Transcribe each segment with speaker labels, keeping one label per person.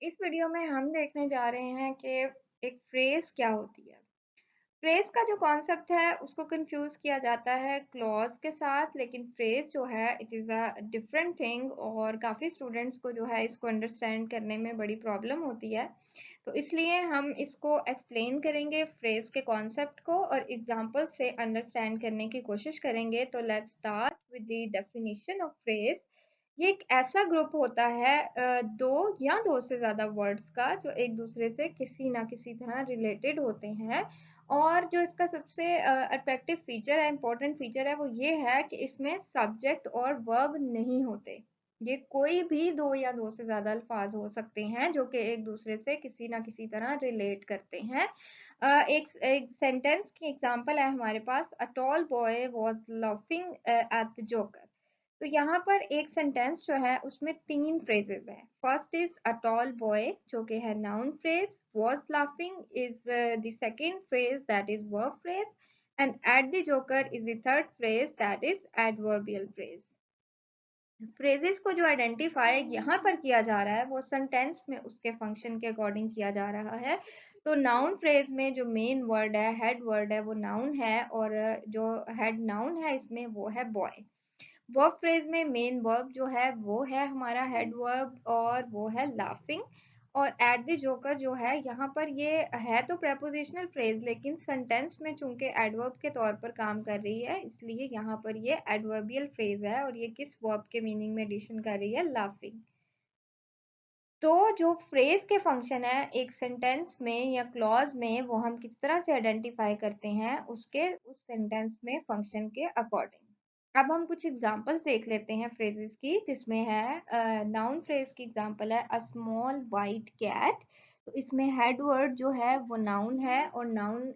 Speaker 1: इस वीडियो में हम देखने जा रहे हैं कि एक फ्रेज क्या होती है। फ्रेज का जो कॉन्सेप्ट है उसको कंफ्यूज किया जाता है क्लॉज के साथ, लेकिन फ्रेज जो है it is a different thing और काफ़ी स्टूडेंट्स को जो है इसको अंडरस्टैंड करने में बड़ी प्रॉब्लम होती है। तो इसलिए हम इसको एक्सप्लेन करेंगे फ्रेज के कॉन्सेप्ट को और एग्जांपल से अंडरस्टैंड करने की कोशिश करेंगे। तो let's start with the definition of phrase. ये एक ऐसा ग्रुप होता है दो या दो से ज़्यादा वर्ड्स का जो एक दूसरे से किसी ना किसी तरह रिलेटेड होते हैं। और जो इसका सबसे अट्रैक्टिव फीचर है, इम्पोर्टेंट फीचर है, वो ये है कि इसमें सब्जेक्ट और वर्ब नहीं होते। ये कोई भी दो या दो से ज़्यादा अल्फाज हो सकते हैं जो कि एक दूसरे से किसी ना किसी तरह रिलेट करते हैं। एक एक सेंटेंस की एग्जांपल है हमारे पास, a tall boy was laughing at the joker. तो यहाँ पर एक सेंटेंस जो है उसमें तीन फ्रेजेस हैं। First is a tall boy जो कि है noun phrase, was laughing is the second phrase that is verb phrase, and at the joker is the third phrase that is adverbial phrase. Phrases को जो identify यहाँ पर किया जा रहा है वो सेंटेंस में उसके फंक्शन के अकॉर्डिंग किया जा रहा है। तो नाउन फ्रेज में जो मेन वर्ड है, हेड वर्ड है, वो नाउन है और जो हेड नाउन है इसमें वो है बॉय। वर्ब फ्रेज में मेन वर्ब जो है वो है हमारा हेड वर्ब और वो है लाफिंग। और एट द जोकर जो है यहाँ पर ये है तो प्रेपोजिशनल फ्रेज, लेकिन सेंटेंस में चूंकि एडवर्ब के तौर पर काम कर रही है इसलिए यहाँ पर ये एडवर्बियल फ्रेज है और ये किस वर्ब के मीनिंग में एडिशन कर रही है, लाफिंग। तो जो फ्रेज के फंक्शन है एक सेंटेंस में या क्लॉज में वो हम किस तरह से आइडेंटिफाई करते हैं उसके उस सेंटेंस में फंक्शन के अकॉर्डिंग। अब हम कुछ एग्जांपल्स देख लेते हैं फ्रेजेस की, जिसमें है नाउन फ्रेज की एग्जांपल है अ स्मॉल वाइट कैट। तो इसमें हेड वर्ड जो है वो नाउन है और नाउन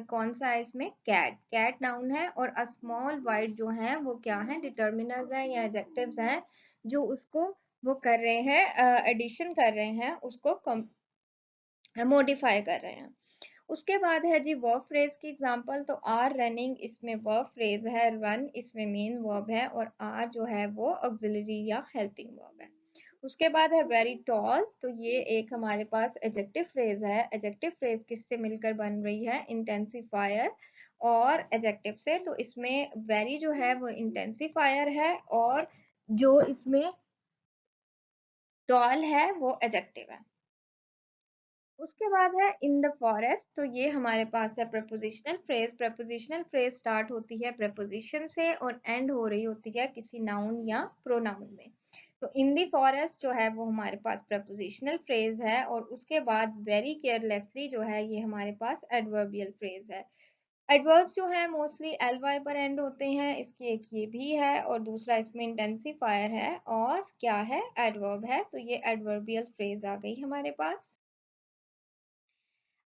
Speaker 1: कौन सा है इसमें, कैट। कैट नाउन है और अ स्मॉल वाइट जो है वो क्या है, डिटर्मिनर्स है या एडजेक्टिव्स हैं जो उसको वो कर रहे हैं, एडिशन कर रहे हैं, उसको मॉडिफाई कर रहे हैं। उसके बाद है जी वर्ब फ्रेज की एग्जांपल। तो आर रनिंग इसमें वर्ब फ्रेज है, रन इसमें मेन वर्ब है और आर जो है वो ऑक्सिलरी या हेल्पिंग वर्ब है। उसके बाद है वेरी टॉल। तो ये एक हमारे पास एडजेक्टिव फ्रेज है। एडजेक्टिव फ्रेज किससे मिलकर बन रही है, इंटेंसिफायर और एडजेक्टिव से। तो इसमें वेरी जो है वो इंटेंसिफायर है और जो इसमें टॉल है वो एडजेक्टिव है। उसके बाद है इन द फॉरेस्ट। तो ये हमारे पास है prepositional phrase. Prepositional phrase start होती है प्रपोजिशन से और एंड हो रही होती है किसी नाउन या प्रोनाउन में। तो इन द फॉरेस्ट जो है वो हमारे पास प्रपोजिशनल फ्रेज है और उसके बाद वेरी केयरलेसली जो है ये हमारे पास एडवर्बियल फ्रेज है। एडवर्ब्स जो है मोस्टली एल वाई पर एंड होते हैं, इसकी एक ये भी है और दूसरा इसमें इंटेंसिफायर है और क्या है, एडवर्ब है। तो ये एडवर्बियल फ्रेज आ गई हमारे पास।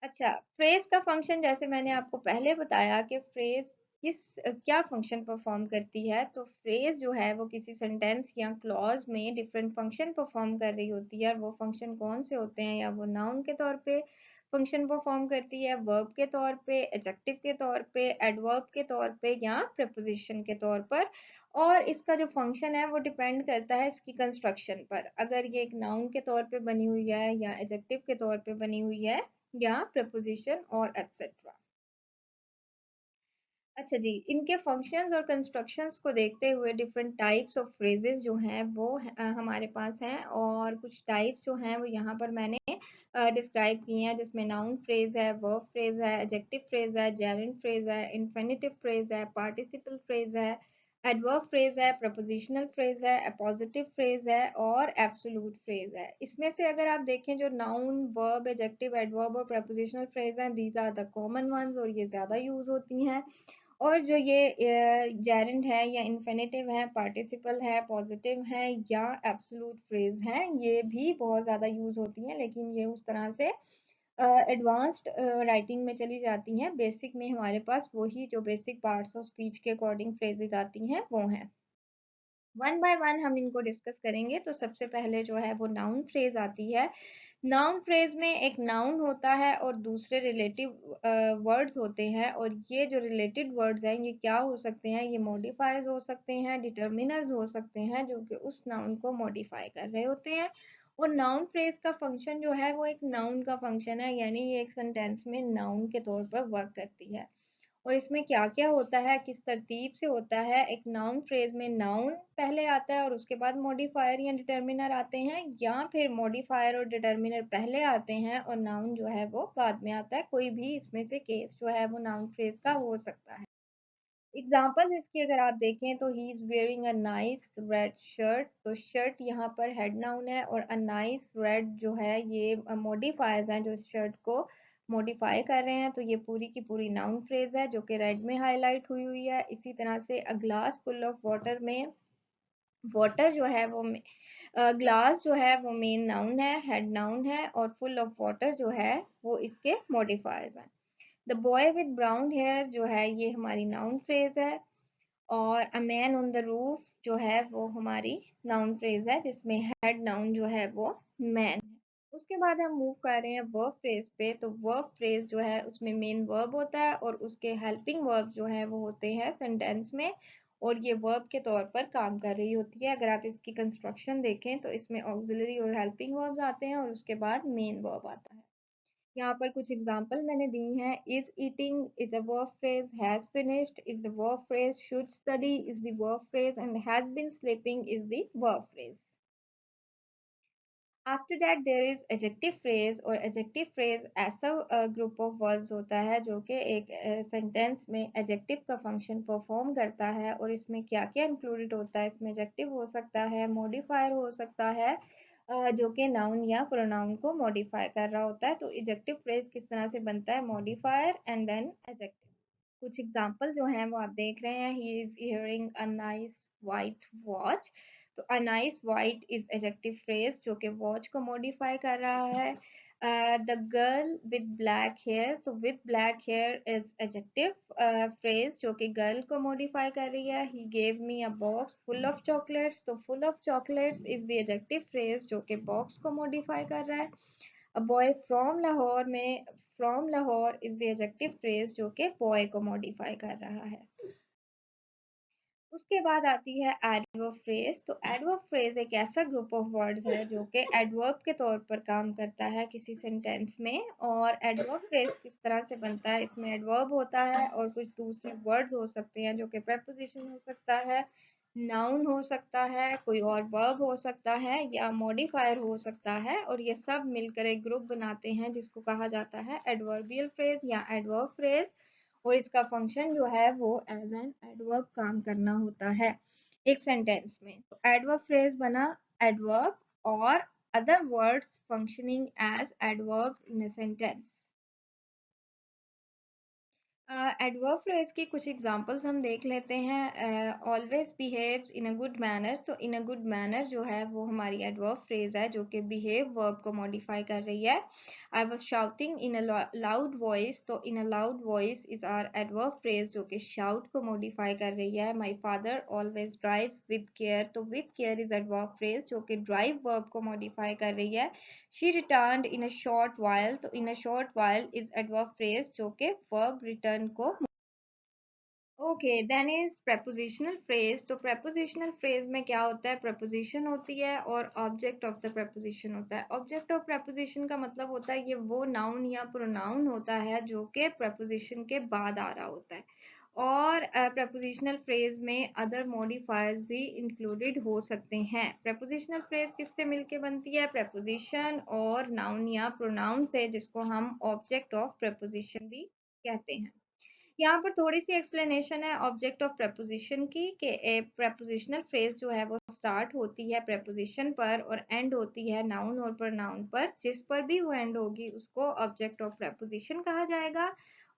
Speaker 1: अच्छा, फ्रेज का फंक्शन जैसे मैंने आपको पहले बताया कि फ्रेज क्या फंक्शन परफॉर्म करती है। तो फ्रेज जो है वो किसी सेंटेंस या क्लॉज में डिफरेंट फंक्शन परफॉर्म कर रही होती है और वो फंक्शन कौन से होते हैं, या वो नाउन के तौर पे फंक्शन परफॉर्म करती है, वर्ब के तौर पे, एडजेक्टिव के तौर पे, एडवर्ब के तौर पे या प्रपोजिशन के तौर पर। और इसका जो फंक्शन है वो डिपेंड करता है इसकी कंस्ट्रक्शन पर। अगर ये एक नाउन के तौर पे बनी हुई है या एडजेक्टिव के तौर पे बनी हुई है या प्रपोजिशन और एटसेट्रा। अच्छा जी, इनके फंक्शंस और कंस्ट्रक्शंस को देखते हुए डिफरेंट टाइप्स ऑफ फ्रेजेस जो हैं वो हमारे पास हैं और कुछ टाइप्स जो हैं वो यहाँ पर मैंने डिस्क्राइब किए हैं, जिसमें नाउन फ्रेज है, वर्ब फ्रेज है, एडजेक्टिव फ्रेज है, जेरेंड फ्रेज है, इन्फिनिटिव फ्रेज है, पार्टिसिपल फ्रेज है, एडवर्ब फ्रेज है, प्रपोजिशनल फ्रेज है, अपोजिटिव फ्रेज है और एब्सोल्यूट फ्रेज है। इसमें से अगर आप देखें जो नाउन, वर्ब, एडजेक्टिव, एडवर्ब और प्रपोजिशनल फ्रेज हैं, these are the common ones और ये ज़्यादा यूज होती हैं। और जो ये जेरेंड है या इन्फिनेटिव है, पार्टिसिपल है, पॉजिटिव है या एब्सोल्यूट फ्रेज है, ये भी बहुत ज़्यादा यूज होती हैं, लेकिन ये उस तरह से एडवांस्ड राइटिंग में चली जाती हैं। बेसिक में हमारे पास वही जो बेसिक पार्ट्स ऑफ स्पीच के अकॉर्डिंग फ्रेजेस आती हैं वो हैं। वन बाय वन हम इनको डिस्कस करेंगे। तो सबसे पहले जो है वो नाउन फ्रेज आती है। नाउन फ्रेज में एक नाउन होता है और दूसरे रिलेटिव वर्ड्स होते हैं और ये जो रिलेटेड वर्ड्स हैं ये क्या हो सकते हैं, ये मॉडिफायर्स हो सकते हैं, डिटर्मिनर्स हो सकते हैं जो कि उस नाउन को मॉडिफाई कर रहे होते हैं। और नाउन फ्रेज का फंक्शन जो है वो एक नाउन का फंक्शन है, यानी ये एक सेंटेंस में नाउन के तौर पर वर्क करती है। और इसमें क्या क्या होता है, किस तरतीब से होता है, एक नाउन फ्रेज में नाउन पहले आता है और उसके बाद मॉडिफायर या डिटर्मिनर आते हैं, या फिर मॉडिफायर और डिटर्मिनर पहले आते हैं और नाउन जो है वो बाद में आता है। कोई भी इसमें से केस जो है वो नाउन फ्रेज का हो सकता है। एग्जाम्पल इसकी अगर आप देखें तो he is wearing a nice red shirt, तो शर्ट यहाँ पर हेड नाउन है और अ नाइस रेड जो है ये मॉडिफायर्स हैं जो इस शर्ट को मॉडिफाई कर रहे हैं, तो ये पूरी की पूरी नाउन फ्रेज है जो कि रेड में हाईलाइट हुई हुई है। इसी तरह से a glass full of water में वाटर जो है वो ग्लास जो है वो मेन नाउन है, हेड नाउन है, और फुल ऑफ वाटर जो है वो इसके मॉडिफायर्स हैं। The boy with brown hair जो है ये हमारी नाउन फ्रेज है, और a man on the roof जो है वो हमारी नाउन फ्रेज है जिसमें हेड नाउन जो है वो मैन है। उसके बाद हम मूव कर रहे हैं वर्ब फ्रेज पे, तो वर्ब फ्रेज जो है उसमें मेन वर्ब होता है और उसके हेल्पिंग वर्ब जो है वो होते हैं सेंटेंस में, और ये वर्ब के तौर पर काम कर रही होती है। अगर आप इसकी कंस्ट्रक्शन देखें तो इसमें ऑक्सिलरी और हेल्पिंग वर्ब्स आते हैं और उसके बाद मेन वर्ब आता है। यहाँ पर कुछ एग्जाम्पल मैंने दी हैं। Is eating is a verb phrase, has finished is the verb phrase, should study is the verb phrase, and has been sleeping is the verb phrase. After that there is adjective phrase, और adjective phrase ऐसा group of words होता है जो कि एक sentence में adjective का function perform करता है, और इसमें क्या क्या इंक्लूडेड होता है, इसमें एडजेक्टिव हो सकता है, मॉडिफायर हो सकता है, जो कि नाउन या प्रोनाउन को मॉडिफाई कर रहा होता है। तो एडजेक्टिव फ्रेज किस तरह से बनता है, मॉडिफायर एंड देन एडजेक्टिव। कुछ एग्जाम्पल जो हैं वो आप देख रहे हैं। He is hearing a nice white watch, तो a nice white is adjective phrase जो कि वॉच को मॉडिफाई कर रहा है। The girl with black hair, तो with black hair is adjective phrase जो कि गर्ल को मॉडिफाई कर रही है। He gave me a box full of chocolates, तो full of chocolates is the adjective phrase जो कि बॉक्स को मॉडिफाई कर रहा है। अ बॉय फ्रॉम लाहौर में from Lahore is the adjective phrase जो कि बॉय को मॉडिफाई कर रहा है। उसके बाद आती है एडवर्ब फ्रेज, तो एडवर्ब फ्रेज एक ऐसा ग्रुप ऑफ वर्ड्स है जो कि एडवर्ब के तौर पर काम करता है किसी सेंटेंस में। और एडवर्ब फ्रेज किस तरह से बनता है, इसमें एडवर्ब होता है और कुछ दूसरे वर्ड्स हो सकते हैं जो कि preposition हो सकता है, नाउन हो सकता है, कोई और वर्ब हो सकता है, या मॉडिफायर हो सकता है, और ये सब मिलकर एक ग्रुप बनाते हैं जिसको कहा जाता है एडवर्बियल फ्रेज या एडवर्ब फ्रेज। और इसका फंक्शन जो है वो एज एन एडवर्ब काम करना होता है एक सेंटेंस में। तो एडवर्ब फ्रेज बना एडवर्ब और other words functioning as adverbs in a sentence. Adverb phrase की कुछ एग्जांपल्स हम देख लेते हैं। Always behaves in a good manner, तो इन अ गुड मैनर जो है वो हमारी एडवर्ब फ्रेज है जो कि बिहेव वर्ब को मॉडिफाई कर रही है। I was shouting in a loud voice, तो in a loud voice is are adverb phrase जो कि शाउट को मॉडिफाई कर रही है। My father always drives with care, तो with care is adverb phrase जो कि ड्राइव वर्ब को मॉडिफाई कर रही है। She returned in a short while, तो in a short while is adverb phrase जो कि verb return को। Okay then is prepositional phrase, तो prepositional phrase में क्या होता है, preposition होती है और object of the preposition होता है। object of preposition का मतलब होता है ये वो noun या pronoun होता है जो कि preposition के बाद आ रहा होता है। और prepositional phrase में other modifiers भी included हो सकते हैं। prepositional phrase किससे मिलके बनती है, preposition और noun या pronoun से, जिसको हम object of preposition भी कहते हैं। यहाँ पर थोड़ी सी एक्सप्लेनेशन है ऑब्जेक्ट ऑफ प्रपोजिशन की, कि ए प्रपोजिशनल फ्रेज जो है वो स्टार्ट होती है प्रपोजिशन पर और एंड होती है नाउन और प्रोनाउन पर। जिस पर भी वो एंड होगी उसको ऑब्जेक्ट ऑफ प्रपोजिशन कहा जाएगा।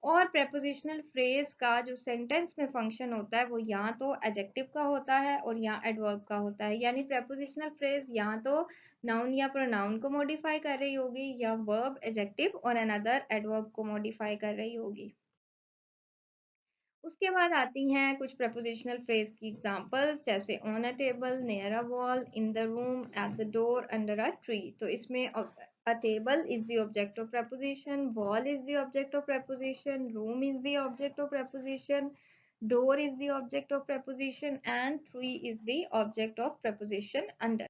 Speaker 1: और प्रपोजिशनल फ्रेज का जो सेंटेंस में फंक्शन होता है वो या तो एडजेक्टिव का होता है और या एडवर्ब का होता है, यानी प्रपोजिशनल फ्रेज या तो नाउन या प्रोनाउन को मॉडिफाई कर रही होगी या वर्ब एडजेक्टिव और अनदर एडवर्ब को मॉडिफाई कर रही होगी। उसके बाद आती हैं कुछ प्रपोजिशनल फ्रेज की एग्जांपल्स, जैसे on a table, near a wall, in the room, at the door, under a tree. तो इसमें a table is the object of preposition, wall is the object of preposition, room is the object of preposition, door is the object of preposition, and tree is the object of preposition under.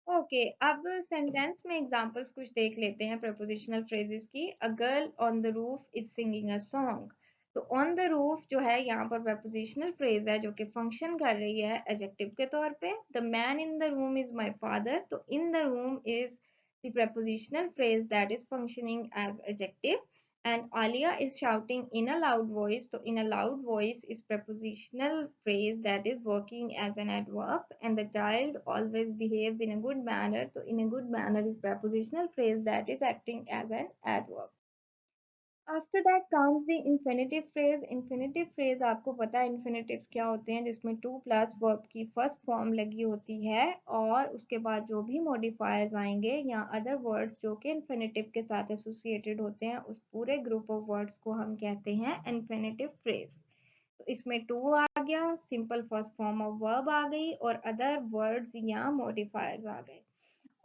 Speaker 1: Okay, अब sentence में examples कुछ देख लेते हैं prepositional phrases की। A girl on the roof is singing a song. तो on the roof जो है यहाँ पर प्रपोजिशनल फ्रेज है जो कि फंक्शन कर रही है एडजेक्टिव के तौर पे। The man in the room is my father, तो in the room is the prepositional phrase that is functioning as adjective. And Alia is shouting in a loud voice. So in a loud voice is prepositional phrase that is working as an adverb. And the child always behaves in a good manner. So in a good manner is prepositional phrase that is acting as an adverb. After that comes the infinitive phrase. Infinitive phrase आपको पता है infinitives क्या होते हैं, जिसमें two plus verb की first form लगी होती है और उसके बाद जो भी मॉडिफायर्स आएंगे या अदर वर्ड्स जो कि इन्फिनेटिव के साथ एसोसिएटेड होते हैं उस पूरे ग्रुप ऑफ वर्ड्स को हम कहते हैं इन्फिनेटिव फ्रेज। तो इसमें टू आ गया, simple first form of verb आ गई और अदर वर्ड्स या मॉडिफायर्स आ गए।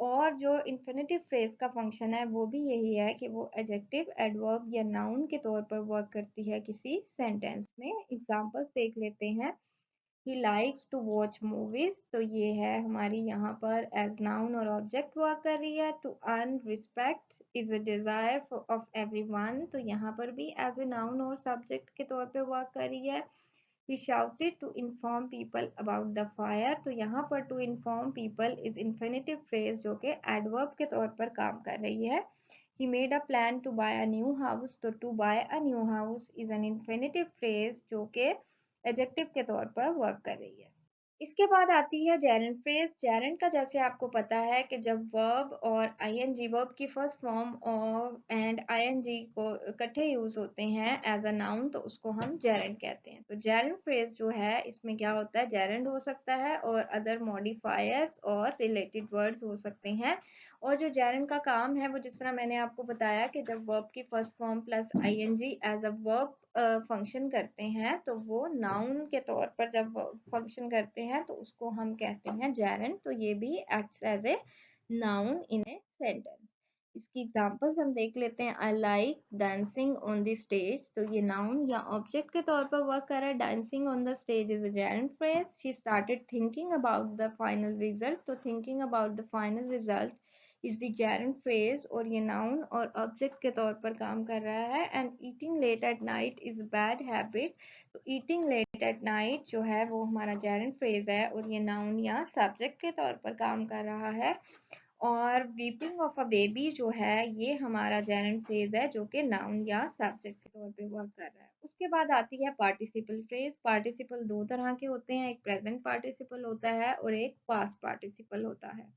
Speaker 1: और जो इन्फिनेटिव फ्रेज का फंक्शन है वो भी यही है कि वो एडजेक्टिव, एडवर्ब या नाउन के तौर पर वर्क करती है किसी सेंटेंस में। एग्जांपल्स देख लेते हैं। He likes to watch movies, तो ये है हमारी यहाँ पर एज नाउन और ऑब्जेक्ट वर्क कर रही है। To earn respect is a desire of everyone, तो यहाँ पर भी एज ए नाउन और सब्जेक्ट के तौर पे वर्क कर रही है। He shouted to inform people about the fire, तो यहाँ पर to inform people is infinitive phrase जो कि adverb के तौर पर काम कर रही है। He made a plan to buy a new house, तो to buy a new house is an infinitive phrase जो कि adjective के तौर पर work कर रही है। इसके बाद आती है जेरेंट फ्रेज। जेरेंट का जैसे आपको पता है कि जब वर्ब और आईएनजी, वर्ब की फर्स्ट फॉर्म और एंड आईएनजी को इकट्ठे यूज होते हैं एज अ नाउन तो उसको हम जेरेंट कहते हैं। तो जेरेंट फ्रेज जो है इसमें क्या होता है, जेरेंट हो सकता है और अदर मॉडिफायर्स और रिलेटेड वर्ड्स हो सकते हैं। और जो जेरेंट का काम है वो जिस तरह मैंने आपको बताया कि जब वर्ब की first form plus ING as a verb function करते हैं तो वो नाउन के तौर पर जब फंक्शन करते हैं तो उसको हम कहते हैं जेरेंट। तो ये भी acts as a noun in a sentence. इसकी एग्जांपल्स हम देख लेते हैं। I like dancing on the stage, तो ये नाउन या ऑब्जेक्ट के तौर पर वर्क कर रहा है। Dancing on the stage is a gerund phrase. She started thinking about the final result, तो thinking about the final result is the gerund phrase और ये नाउन और ऑब्जेक्ट के तौर पर काम कर रहा है। And eating late at night is bad habit, तो ईटिंग लेट एट नाइट जो है वो हमारा जेरेंट फ्रेज है और ये नाउन या सब्जेक्ट के तौर पर काम कर रहा है। और वीपिंग ऑफ अ बेबी जो है ये हमारा जेरेंट फ्रेज है जो कि नाउन या सब्जेक्ट के तौर पे वर्क कर रहा है। उसके बाद आती है पार्टिसिपल फ्रेज। पार्टिसिपल दो तरह के होते हैं, एक प्रेजेंट पार्टिसिपल होता है और एक पास्ट पार्टिसिपल होता है।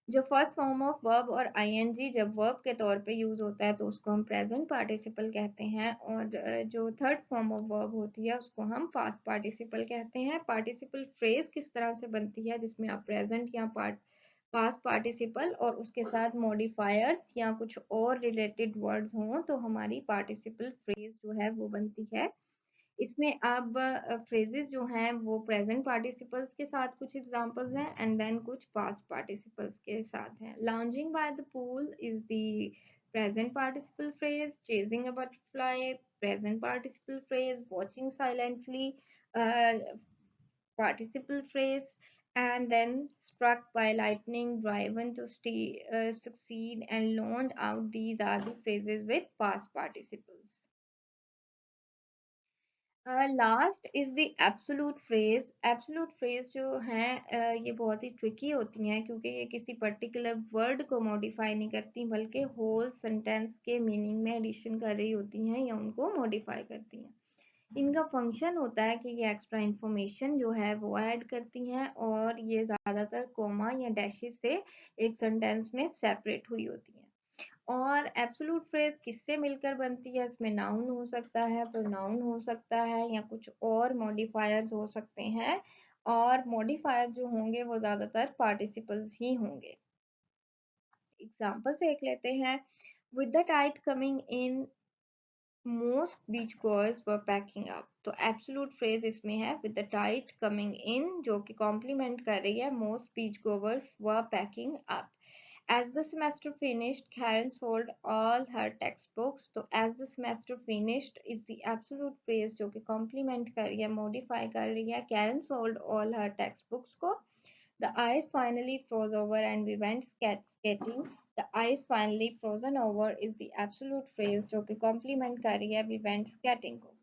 Speaker 1: जो फर्स्ट फॉर्म ऑफ वर्ब और आईएनजी जब वर्ब के तौर पे यूज होता है तो उसको हम प्रेजेंट पार्टिसिपल कहते हैं और जो थर्ड फॉर्म ऑफ वर्ब होती है उसको हम पास्ट पार्टिसिपल कहते हैं। पार्टिसिपल फ्रेज किस तरह से बनती है, जिसमें आप प्रेजेंट या पास्ट पार्टिसिपल और उसके साथ मॉडिफायर्स या कुछ और रिलेटेड वर्ड्स हों तो हमारी पार्टिसिपल फ्रेज जो है वो बनती है। इसमें अब फ्रेजेस जो हैं वो प्रेजेंट पार्टिसिपल्स के साथ कुछ एग्जांपल्स हैं एंड देन कुछ पास्ट पार्टिसिपल्स के साथ हैं। Lounging by the pool is the present participle phrase. Chasing a butterfly present participle phrase. Watching silently participle phrase. And then struck by lightning, driven to succeed and loaned out, these are the phrases with past participles. Last is the absolute phrase. Absolute phrase जो है ये बहुत ही tricky होती हैं क्योंकि ये किसी particular word को मॉडिफाई नहीं करती बल्कि होल सेंटेंस के मीनिंग में एडिशन कर रही होती हैं या उनको मॉडिफाई करती हैं। इनका फंक्शन होता है कि ये एक्स्ट्रा इंफॉर्मेशन जो है वो ऐड करती हैं और ये ज़्यादातर कोमा या डैशेस से एक सेंटेंस में सेपरेट हुई होती हैं। और एब्सोल्यूट फ्रेज किससे मिलकर बनती है, इसमें नाउन हो सकता है, प्रोनाउन हो सकता है या कुछ और मॉडिफायर्स हो सकते हैं और मॉडिफायर जो होंगे वो ज़्यादातर पार्टिसिपल्स ही होंगे। एग्जाम्पल देख लेते हैं। With the tide coming in most beachgoers were packing up, तो एब्सोल्यूट फ्रेज इसमें है with the tide coming in जो कि कॉम्प्लीमेंट कर रही है most beachgoers were packing up. As the semester finished, Karen sold all her textbooks, तो as the semester finished is the absolute phrase जो कि कॉम्प्लीमेंट कर रही है, मॉडिफाई कर रही है Karen sold all her textbooks को। The ice finally froze over and we went skating. The ice finally frozen over is the absolute phrase जो कि compliment कर रही है we went skating को.